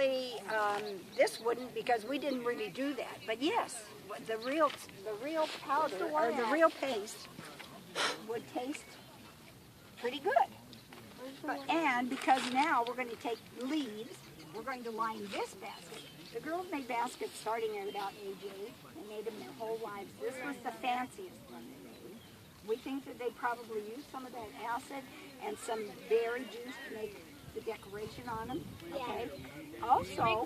actually, this wouldn't, because we didn't really do that. But yes, the real powder or the real paste would taste pretty good. And because now we're going to take leaves, we're going to line this basket. The girls made baskets starting at about age 8. They made them their whole lives. This was the fanciest one they made. We think that they probably used some of that acid and some berry juice to make the decoration on them. Okay. Also,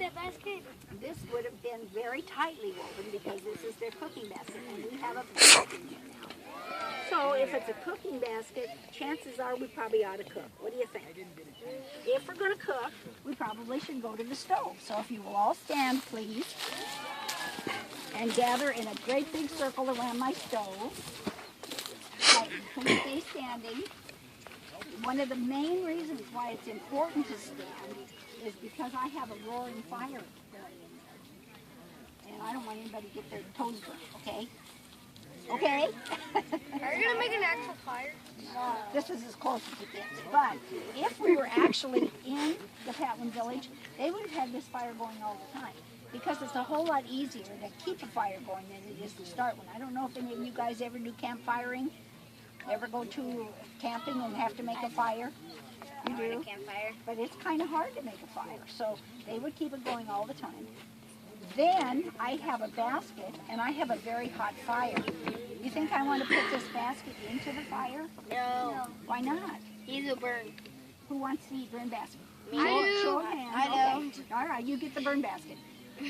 this would have been very tightly woven because this is their cooking basket, and we have a basket in here now. So if it's a cooking basket, chances are we probably ought to cook. What do you think? If we're going to cook, we probably should go to the stove. So if you will all stand, please, and gather in a great big circle around my stove. Right, please stay standing. One of the main reasons why it's important to stand is because I have a roaring fire burning in there. And I don't want anybody to get their toes burnt, okay? Okay? Are you going to make an actual fire? This is as close as it gets. But if we were actually in the Patwin Village, they would have had this fire going all the time. Because it's a whole lot easier to keep a fire going than it is to start one. I don't know if any of you guys ever do campfiring. Ever go to camping and have to make a fire? You do? Campfire. But it's kind of hard to make a fire. So they would keep it going all the time. Then I have a basket, and I have a very hot fire. You think I want to put this basket into the fire? No. Why not? He's a burn. Who wants to eat burn basket? Me. Show of hands. I know. Okay. All right, you get the burn basket.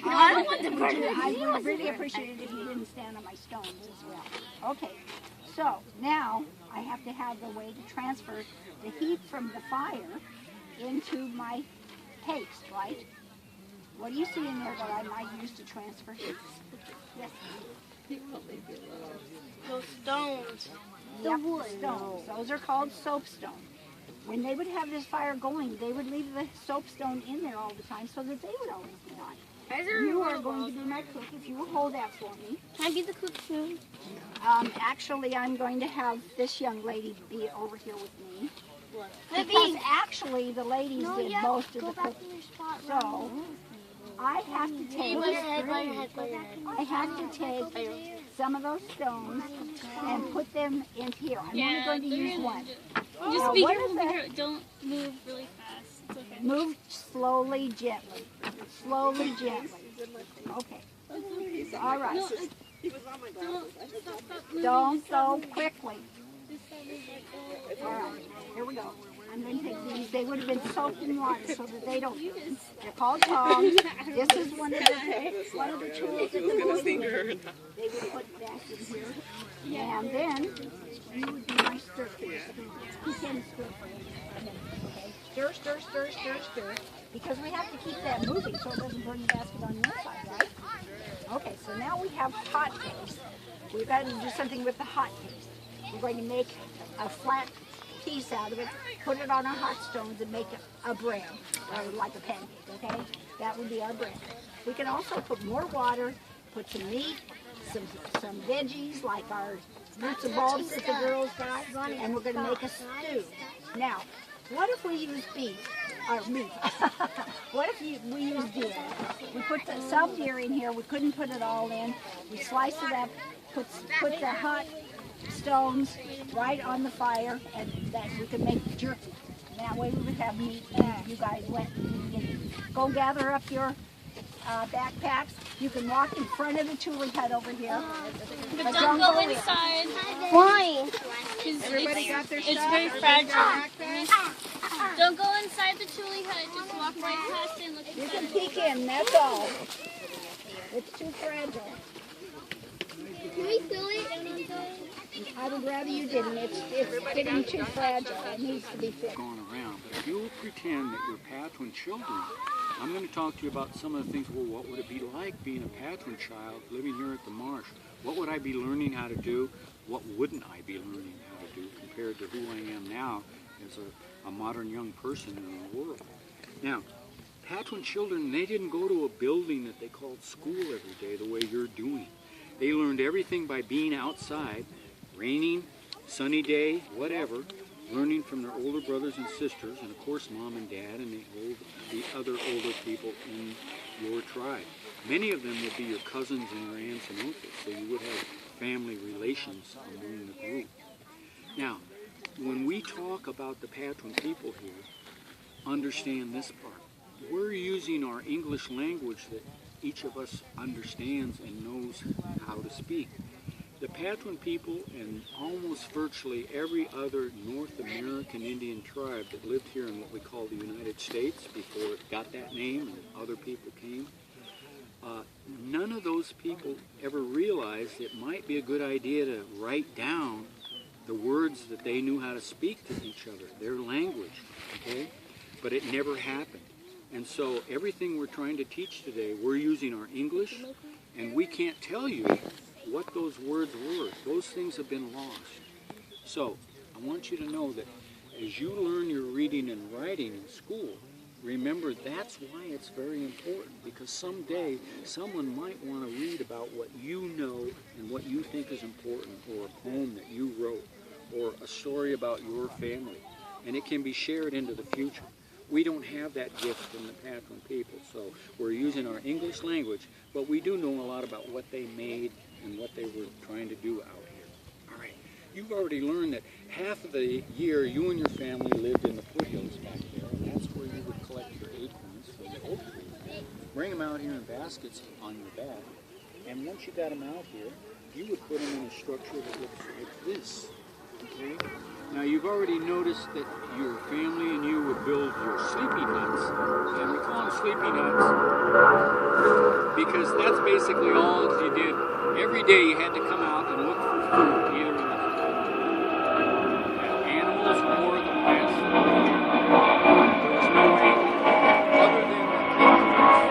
I don't want the burn basket. I would really appreciate it if you didn't stand on my stones as well. Okay, so now I have to have the way to transfer the heat from the fire into my paste, right? What do you see in there that I might use to transfer heat? Yes. Those stones. Yep, stones. Those are called soapstone. When they would have this fire going, they would leave the soapstone in there all the time so that they would always be hot. You are going to be my cook if you will hold that for me. Can I be the cook too? Actually, I'm going to have this young lady be over here with me. What? Because actually, the ladies did most of the cooking. So, I have to take I have to take some of those stones and put them in here. I'm only going to use one. Just be careful. Don't move really fast. It's okay. Move slowly, gently. Slowly, gently. Okay. All right. Don't go quickly. All right. Here we go. I'm going to take these. They would have been soaked in water so that they don't. They're called tongs. This is one of the tools that they would put back in here. And then you would do my stir. You can stir for a minute. Okay. Stir, stir, stir, stir, stir. Because we have to keep that moving so it doesn't burn the basket on your side, right? Okay. So now we have hot paste. We've got to do something with the hot paste. We're going to make a flat piece out of it, put it on our hot stones and make a bread, or like a pancake, okay? That would be our bread. We can also put more water, put some meat, some veggies like our roots and bulbs that the girls got, and we're going to make a stew. Now, what if we use beef, or meat? What if we use deer? We put some deer in here, we couldn't put it all in. We slice it up, put the hot stones right on the fire, and that we could make jerky. That way we would have meat. You guys went and go gather up your backpacks. You can walk in front of the Tule hut over here. But don't go inside. Why? It's very fragile. Don't go inside the Tule hut. Just walk right past it and look inside. You can peek in, that's all. It's too fragile. Can we fill it? I would rather you didn't. It's getting too fragile. It needs to be fixed. Going around, but if you'll pretend that you're Patwin children, I'm going to talk to you about some of the things. Well, what would it be like being a Patwin child living here at the marsh? What would I be learning how to do? What wouldn't I be learning how to do compared to who I am now as a modern young person in the world? Now, Patwin children, they didn't go to a building that they called school every day the way you're doing. They learned everything by being outside, raining, sunny day, whatever, learning from their older brothers and sisters, and of course mom and dad and the other older people in your tribe. Many of them would be your cousins and your aunts and uncles, so you would have family relations among the group. Now, when we talk about the Patwin people here, understand this part. We're using our English language that each of us understands and knows how to speak. The Patwin people and almost virtually every other North American Indian tribe that lived here in what we call the United States before it got that name and other people came, none of those people ever realized it might be a good idea to write down the words that they knew how to speak to each other, their language, okay? But it never happened. And so everything we're trying to teach today, we're using our English, and we can't tell you what those words were. Those things have been lost. So I want you to know that as you learn your reading and writing in school, remember that's why it's very important, because someday someone might want to read about what you know and what you think is important, or a poem that you wrote, or a story about your family, and it can be shared into the future. We don't have that gift in the Patwin people, so we're using our English language, but we do know a lot about what they made and what they were trying to do out here. All right, you've already learned that half of the year you and your family lived in the foothills back there, and that's where you would collect your acorns from the oak trees, bring them out here in baskets on your back, and once you got them out here, you would put them in a structure that looks like this. Okay? Now you've already noticed that your family and you would build your sleepy nuts, and we call them sleepy nuts because that's basically all that you did. Every day you had to come out and look for food, either in the animals or the plants. There was no way other than the creatures.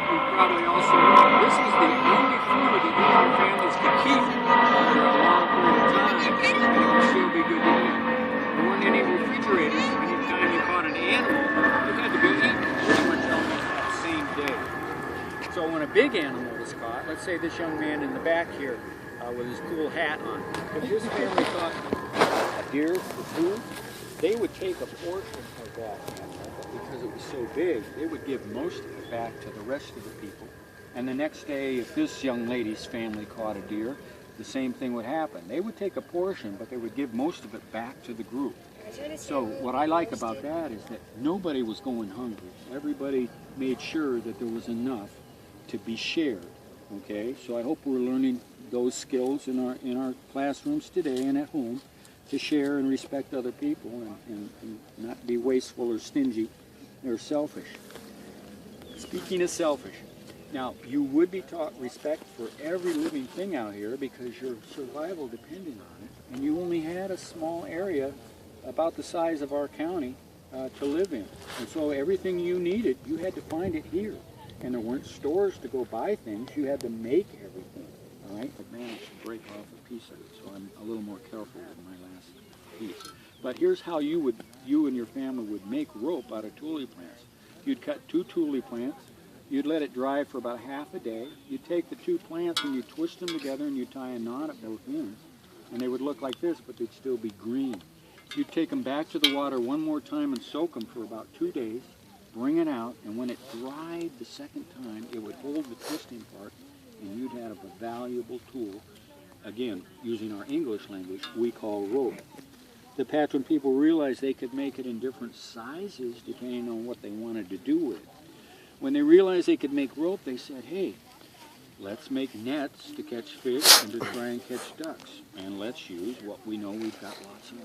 You probably also, this is the only food that you and your families could keep for a long period of time, and it would still be good to eat. There weren't any refrigerators. Anytime you caught an animal, it had to be eaten pretty much almost that same day. So when a big animal was caught, let's say this young man in the back here with his cool hat on, if his family caught a deer for food, they would take a portion of that animal, but because it was so big, they would give most of it back to the rest of the people. And the next day, if this young lady's family caught a deer, the same thing would happen. They would take a portion, but they would give most of it back to the group. So what I like about that is that nobody was going hungry. Everybody made sure that there was enough to be shared. Okay, so I hope we're learning those skills in our classrooms today and at home, to share and respect other people and not be wasteful or stingy or selfish. Speaking of selfish, now you would be taught respect for every living thing out here because your survival depended on it, and you only had a small area about the size of our county to live in. And so everything you needed, you had to find it here. And there weren't stores to go buy things, you had to make everything. All right, I managed to break off a piece of it, so I'm a little more careful with my last piece. But here's how you and your family would make rope out of tule plants. You'd cut 2 tule plants, you'd let it dry for about half a day, you'd take the 2 plants and you'd twist them together and you'd tie a knot at both ends. And they would look like this, but they'd still be green. You'd take them back to the water one more time and soak them for about 2 days, bring it out, and when it dried the second time, it would hold the twisting part, and you'd have a valuable tool, again, using our English language, we call rope. The Patwin people realized they could make it in different sizes depending on what they wanted to do with it. When they realized they could make rope, they said, hey, let's make nets to catch fish and to try and catch ducks, and let's use what we know we've got lots of,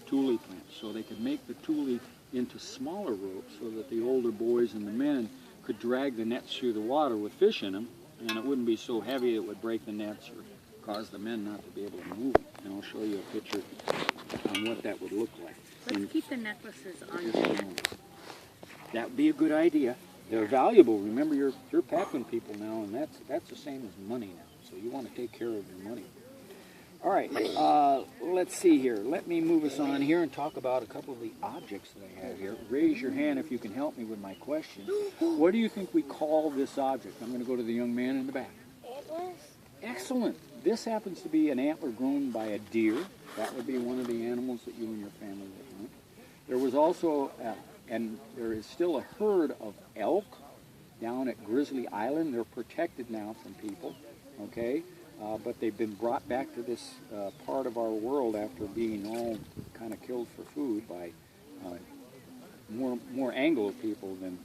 tule plants. So they could make the tule into smaller ropes so that the older boys and the men could drag the nets through the water with fish in them, and it wouldn't be so heavy it would break the nets or cause the men not to be able to move them. And I'll show you a picture on what that would look like. Let's keep the necklaces on your neck. That would be a good idea. They're valuable. Remember, you're Patwin people now, and that's the same as money now. So you want to take care of your money. All right, let's see here. Let me move us on here and talk about a couple of the objects that I have here. Raise your hand if you can help me with my question. What do you think we call this object? I'm going to go to the young man in the back. Antlers. Excellent. This happens to be an antler grown by a deer. That would be one of the animals that you and your family would hunt. There was also, and there is still a herd of elk down at Grizzly Island. They're protected now from people, okay? But they've been brought back to this part of our world after being all kind of killed for food by more Anglo people than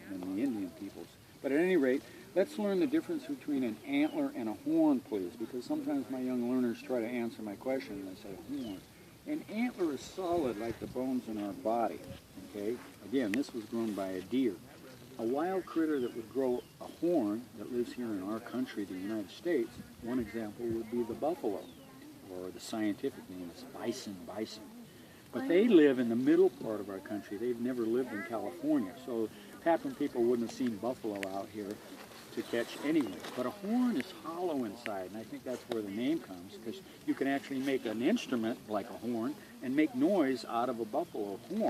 the Indian peoples. But at any rate, let's learn the difference between an antler and a horn, please, because sometimes my young learners try to answer my question and they say horn. An antler is solid like the bones in our body, okay? Again, this was grown by a deer. A wild critter that would grow a horn that lives here in our country, the United States, one example would be the buffalo, or the scientific name is bison. But they live in the middle part of our country. They've never lived in California, so Patwin people wouldn't have seen buffalo out here to catch anyway. But a horn is hollow inside, and I think that's where the name comes, because you can actually make an instrument like a horn and make noise out of a buffalo horn.